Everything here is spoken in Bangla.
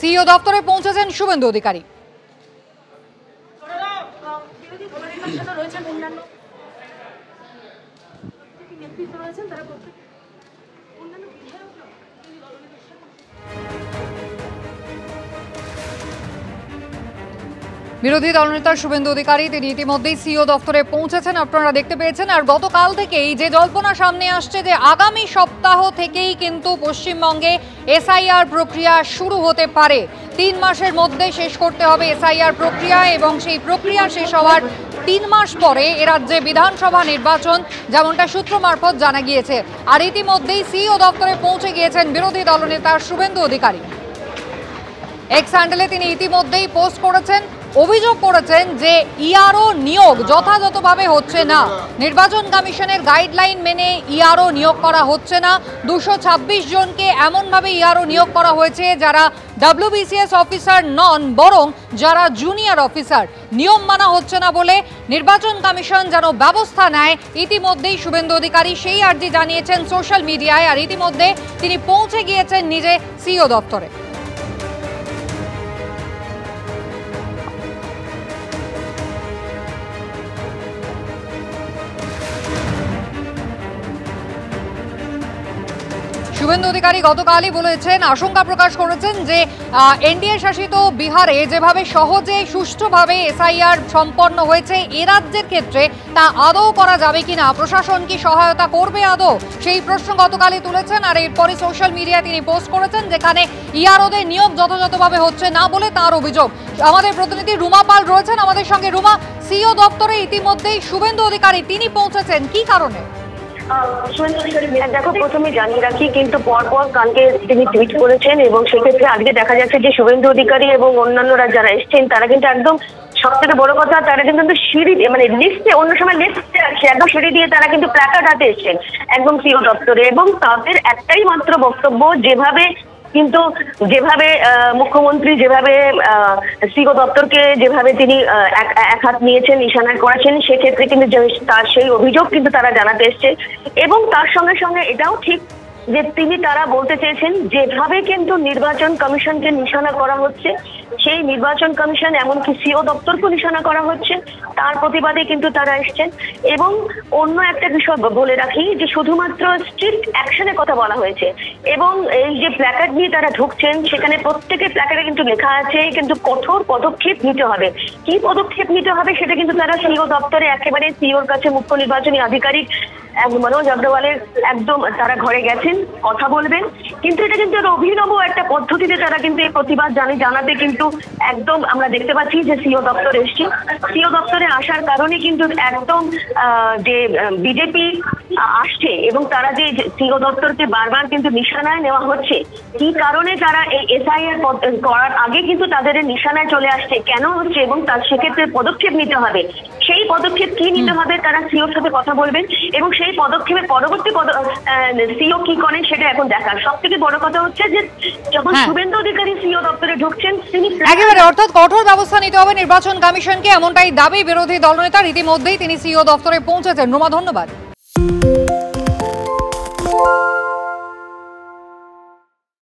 সিইও দপ্তরে পৌঁছেছেন শুভেন্দু অধিকারী। বিরোধী দলনেতা শুভেন্দু অধিকারী তিনি ইতিমধ্যেই সিইও দপ্তরে পৌঁছেছেন, আপনারা দেখতে পেয়েছেন। আর গতকাল থেকেই যে জল্পনা সামনে আসছে যে আগামী সপ্তাহ থেকেই কিন্তু পশ্চিমবঙ্গে এসআইআর প্রক্রিয়া শুরু হতে পারে। 3 মাসের মধ্যে শেষ করতে হবে এসআইআর প্রক্রিয়া এবং সেই প্রক্রিয়া শেষ হওয়ার 3 মাস পরে এ রাজ্যে বিধানসভা নির্বাচন, যেমনটা সূত্র মারফত জানা গিয়েছে। আর ইতিমধ্যেই সিইও দপ্তরে পৌঁছে গিয়েছেন বিরোধী দলনেতা শুভেন্দু অধিকারী। এক্স হ্যান্ডেলে তিনি ইতিমধ্যেই পোস্ট করেছেন, অভিযোগ করেছেন যে ইআরও নিয়োগ যথাযথভাবে হচ্ছে না। নির্বাচন কমিশনের গাইডলাইন মেনে ইআরও নিয়োগ করা হচ্ছে না। 226 জনকে এমনভাবে ইআরও নিয়োগ করা হয়েছে যারা WBCS অফিসার নন, বরং যারা জুনিয়র অফিসার। নিয়ম মানা হচ্ছে না বলে নির্বাচন কমিশন যেন ব্যবস্থা নেয়। ইতিমধ্যেই শুভেন্দু অধিকারী সেই আর্জি জানিয়েছেন সোশ্যাল মিডিয়ায়। আর ইতিমধ্যে তিনি পৌঁছে গিয়েছেন নিজে সিইও দপ্তরে। শুভেন্দু অধিকারী গতকালই বলেছেন, আশঙ্কা প্রকাশ করেছেন যে এনডিএ শাসিত বিহারে যেভাবে সহজে সুষ্ঠুভাবে এসআইআর সম্পন্ন হয়েছে, এ রাজ্যের ক্ষেত্রে তা আদৌ করা যাবে কিনা, প্রশাসন কি সহায়তা করবে আদৌ, সেই প্রশ্ন গতকালই তুলেছেন। আর এরপরে সোশ্যাল মিডিয়ায় তিনি পোস্ট করেছেন যেখানে ইআরওদের নিয়োগ যথাযথভাবে হচ্ছে না বলে তার অভিযোগ। আমাদের প্রতিনিধি রুমা পাল রয়েছেন আমাদের সঙ্গে। রুমা, সিইও দপ্তরে ইতিমধ্যেই শুভেন্দু অধিকারী তিনি পৌঁছেছেন, কি কারণে? দেখো, প্রথমে জানিয়ে রাখি, কিন্তু পরপর কালকে তিনি টুইট করেছেন এবং সেক্ষেত্রে আজকে দেখা যাচ্ছে যে শুভেন্দু অধিকারী এবং অন্যান্যরা যারা এসছেন তারা কিন্তু একদম, সব থেকে বড় কথা, তারা কিন্তু সিঁড়ি মানে লিস্টে, অন্য সময় লিস্টে আসছে, একদম সিঁড়ি দিয়ে তারা কিন্তু প্ল্যাকার্ড হাতে এসছেন একদম সিইও দপ্তরে। এবং তাদের একটাই মাত্র বক্তব্য, যেভাবে মুখ্যমন্ত্রী যেভাবে সিইও দপ্তরকে যেভাবে তিনি এক হাত নিয়েছেন, ইশারা করেছেন, সেক্ষেত্রে কিন্তু তার সেই অভিযোগ কিন্তু তারা জানাতে এসছে। এবং তার সঙ্গে সঙ্গে এটাও ঠিক যে তারা বলতে চেয়েছেন যেভাবে কিন্তু নির্বাচন কমিশনকে নিশানা করা হচ্ছে, সেই নির্বাচন কমিশন এমনকি সিইও দপ্তরকে নিশানা করা হচ্ছে, তার প্রতিবাদে কিন্তু তারা এসছেন। এবং অন্য একটা বিষয় বলে রাখি যে শুধুমাত্র স্ট্রিক্ট অ্যাকশনের কথা বলা হয়েছে এবং এই যে প্ল্যাকার্ড নিয়ে তারা ঢুকছেন সেখানে প্রত্যেকের প্ল্যাকার্ডে কিন্তু লেখা আছে কিন্তু কঠোর পদক্ষেপ নিতে হবে। কি পদক্ষেপ নিতে হবে সেটা কিন্তু তারা সিইও দপ্তরে একেবারে সিইওর কাছে মুখ্য নির্বাচনী আধিকারিক মনোজ অগ্রওয়ালের একদম তারা ঘরে গেছেন, কথা বলবেন। কিন্তু এটা কিন্তু অভিনব একটা পদ্ধতিতে তারা কিন্তু এই প্রতিবাদ জানাতে কিন্তু একদম আমরা দেখতে পাচ্ছি যে সিইও দপ্তরে এসছি। সিইও দপ্তরে আসার কারণে কিন্তু একদম যে বিজেপি আসছে এবং তারা যে সিইও দপ্তরকে বারবার কিন্তু নিশানায় নেওয়া হচ্ছে, কি কারণে তারা এই এসআইআর করার আগে কিন্তু তাদের নিশানায় চলে আসছে, কেন হচ্ছে এবং তার সেক্ষেত্রে পদক্ষেপ নিতে হবে। সেই পদক্ষেপ কি নিতে হবে তারা সিইওর সাথে কথা বলবেন এবং সেই পদক্ষেপের পরবর্তী সিইও কি করেন সেটা এখন দেখার। সব থেকে বড় কথা হচ্ছে যে যখন শুভেন্দু অধিকারী সিইও দপ্তরে ঢুকছেন তিনি একেবারে, অর্থাৎ কঠোর ব্যবস্থা নিতে হবে নির্বাচন কমিশনকে, এমনটাই দাবি বিরোধী দলনেতার। ইতিমধ্যেই তিনি সিইও দপ্তরে পৌঁছেছেন। রুমা, ধন্যবাদ।